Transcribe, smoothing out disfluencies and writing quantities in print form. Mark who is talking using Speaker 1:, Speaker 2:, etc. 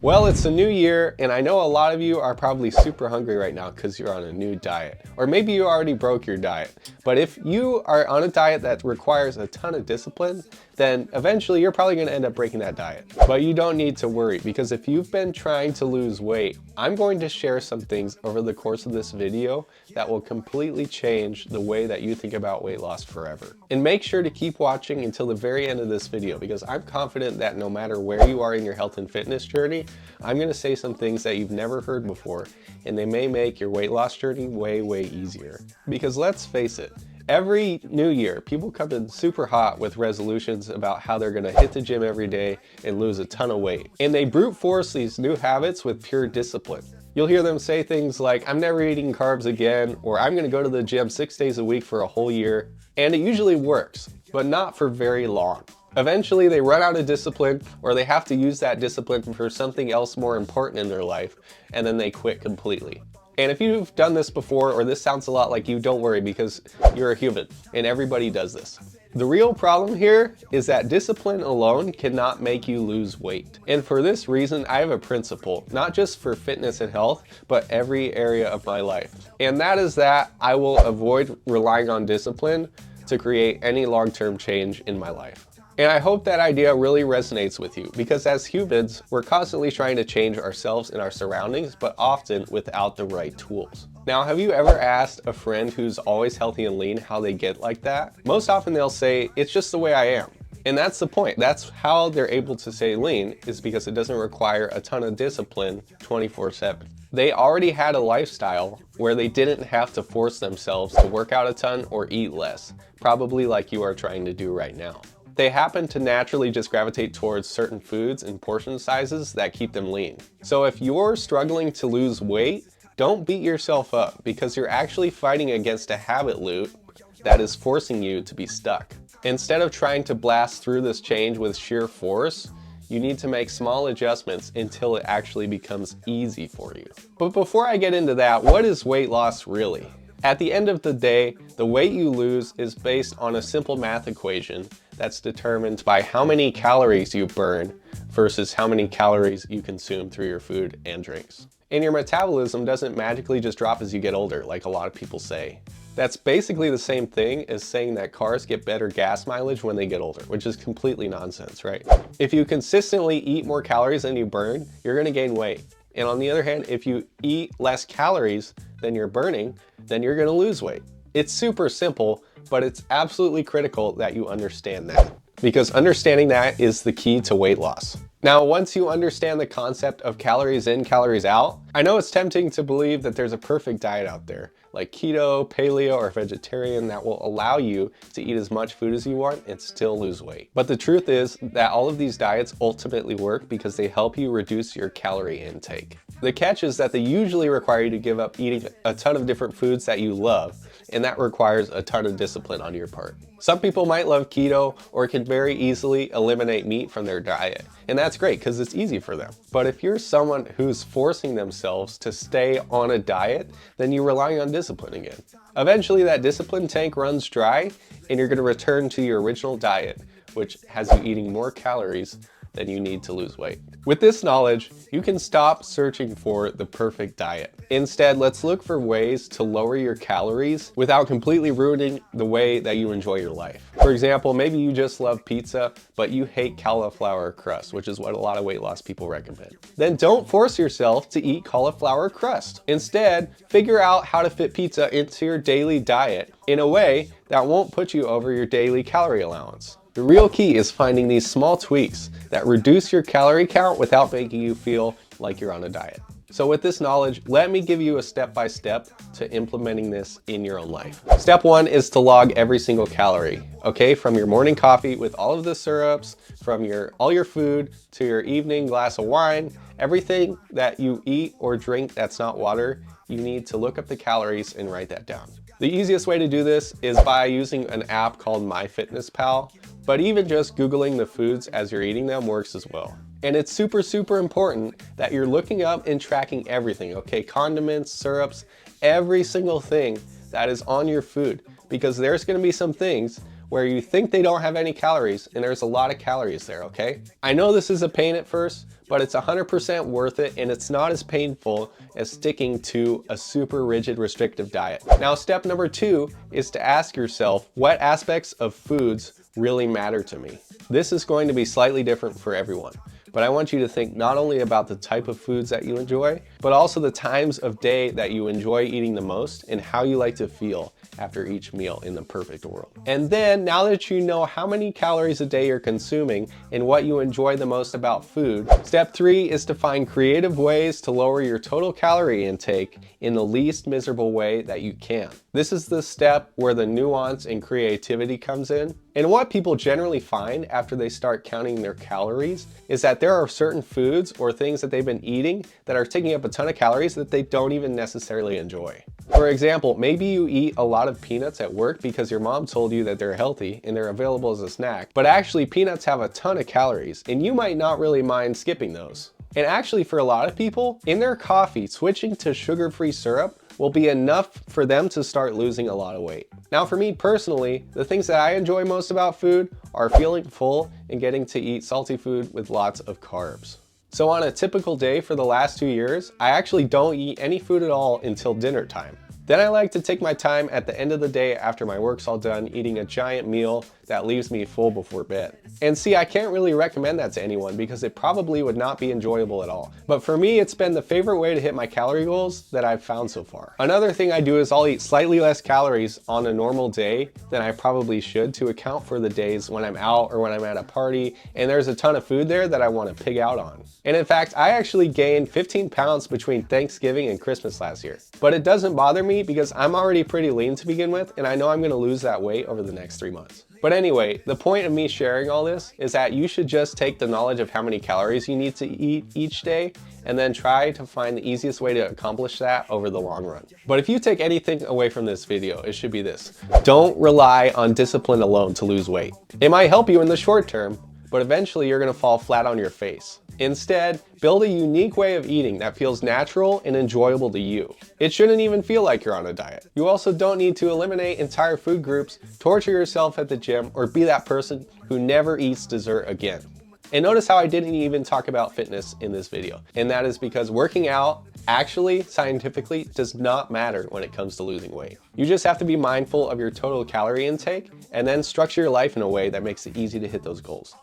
Speaker 1: Well, it's a new year, and I know a lot of you are probably super hungry right now because you're on a new diet. Or maybe you already broke your diet. But if you are on a diet that requires a ton of discipline, then eventually you're probably going to end up breaking that diet. But you don't need to worry, because if you've been trying to lose weight, I'm going to share some things over the course of this video that will completely change the way that you think about weight loss forever. And make sure to keep watching until the very end of this video, because I'm confident that no matter where you are in your health and fitness journey, I'm going to say some things that you've never heard before, and they may make your weight loss journey way, way easier. Because let's face it, every new year, people come in super hot with resolutions about how they're gonna hit the gym every day and lose a ton of weight. And they brute force these new habits with pure discipline. You'll hear them say things like, I'm never eating carbs again, or I'm gonna go to the gym 6 days a week for a whole year. And it usually works, but not for very long. Eventually they run out of discipline, or they have to use that discipline for something else more important in their life, and then they quit completely. And if you've done this before, or this sounds a lot like you, don't worry, because you're a human and everybody does this. The real problem here is that discipline alone cannot make you lose weight. And for this reason, I have a principle, not just for fitness and health, but every area of my life. And that is that I will avoid relying on discipline to create any long-term change in my life. And I hope that idea really resonates with you, because as humans, we're constantly trying to change ourselves and our surroundings, but often without the right tools. Now, have you ever asked a friend who's always healthy and lean how they get like that? Most often they'll say, it's just the way I am. And that's the point. That's how they're able to stay lean, is because it doesn't require a ton of discipline 24/7. They already had a lifestyle where they didn't have to force themselves to work out a ton or eat less, probably like you are trying to do right now. They happen to naturally just gravitate towards certain foods and portion sizes that keep them lean. So if you're struggling to lose weight, don't beat yourself up, because you're actually fighting against a habit loop that is forcing you to be stuck. Instead of trying to blast through this change with sheer force, you need to make small adjustments until it actually becomes easy for you. But before I get into that, what is weight loss really? At the end of the day, the weight you lose is based on a simple math equation that's determined by how many calories you burn versus how many calories you consume through your food and drinks. And your metabolism doesn't magically just drop as you get older, like a lot of people say. That's basically the same thing as saying that cars get better gas mileage when they get older, which is completely nonsense, right? If you consistently eat more calories than you burn, you're gonna gain weight. And on the other hand, if you eat less calories than you're burning, then you're gonna lose weight. It's super simple, but it's absolutely critical that you understand that, because understanding that is the key to weight loss. Now, once you understand the concept of calories in, calories out, I know it's tempting to believe that there's a perfect diet out there, like keto, paleo, or vegetarian, that will allow you to eat as much food as you want and still lose weight. But the truth is that all of these diets ultimately work because they help you reduce your calorie intake. The catch is that they usually require you to give up eating a ton of different foods that you love, and that requires a ton of discipline on your part. Some people might love keto or can very easily eliminate meat from their diet, and that's great because it's easy for them. But if you're someone who's forcing themselves to stay on a diet, then you're relying on discipline again. Eventually that discipline tank runs dry, and you're going to return to your original diet, which has you eating more calories than you need to lose weight. With this knowledge, you can stop searching for the perfect diet. Instead, let's look for ways to lower your calories without completely ruining the way that you enjoy your life. For example, maybe you just love pizza, but you hate cauliflower crust, which is what a lot of weight loss people recommend. Then don't force yourself to eat cauliflower crust. Instead, figure out how to fit pizza into your daily diet in a way that won't put you over your daily calorie allowance. The real key is finding these small tweaks that reduce your calorie count without making you feel like you're on a diet. So with this knowledge, let me give you a step-by-step to implementing this in your own life. Step 1 is to log every single calorie, okay? From your morning coffee with all of the syrups, from all your food to your evening glass of wine, everything that you eat or drink that's not water, you need to look up the calories and write that down. The easiest way to do this is by using an app called MyFitnessPal, but even just Googling the foods as you're eating them works as well. And it's super, super important that you're looking up and tracking everything, okay? Condiments, syrups, every single thing that is on your food, because there's gonna be some things where you think they don't have any calories and there's a lot of calories there, okay? I know this is a pain at first, but it's 100% worth it, and it's not as painful as sticking to a super rigid restrictive diet. Now, step number 2 is to ask yourself, what aspects of foods really matter to me? This is going to be slightly different for everyone, but I want you to think not only about the type of foods that you enjoy, but also the times of day that you enjoy eating the most and how you like to feel after each meal in the perfect world. And then, now that you know how many calories a day you're consuming and what you enjoy the most about food, step 3 is to find creative ways to lower your total calorie intake in the least miserable way that you can. This is the step where the nuance and creativity comes in. And what people generally find after they start counting their calories is that there are certain foods or things that they've been eating that are taking up a ton of calories that they don't even necessarily enjoy. For example, maybe you eat a lot of peanuts at work because your mom told you that they're healthy and they're available as a snack, but actually peanuts have a ton of calories and you might not really mind skipping those. And actually, for a lot of people, in their coffee, switching to sugar-free syrup will be enough for them to start losing a lot of weight. Now, for me personally, the things that I enjoy most about food are feeling full and getting to eat salty food with lots of carbs. So on a typical day for the last 2 years, I actually don't eat any food at all until dinner time. Then I like to take my time at the end of the day after my work's all done, eating a giant meal that leaves me full before bed. And see, I can't really recommend that to anyone because it probably would not be enjoyable at all. But for me, it's been the favorite way to hit my calorie goals that I've found so far. Another thing I do is I'll eat slightly less calories on a normal day than I probably should to account for the days when I'm out or when I'm at a party and there's a ton of food there that I want to pig out on. And in fact, I actually gained 15 pounds between Thanksgiving and Christmas last year. But it doesn't bother me because I'm already pretty lean to begin with, and I know I'm going to lose that weight over the next 3 months. But anyway, the point of me sharing all this is that you should just take the knowledge of how many calories you need to eat each day and then try to find the easiest way to accomplish that over the long run. But if you take anything away from this video, it should be this: don't rely on discipline alone to lose weight. It might help you in the short term, but eventually you're going to fall flat on your face. Instead, build a unique way of eating that feels natural and enjoyable to you. It shouldn't even feel like you're on a diet. You also don't need to eliminate entire food groups, torture yourself at the gym, or be that person who never eats dessert again. And notice how I didn't even talk about fitness in this video. And that is because working out actually, scientifically, does not matter when it comes to losing weight. You just have to be mindful of your total calorie intake and then structure your life in a way that makes it easy to hit those goals.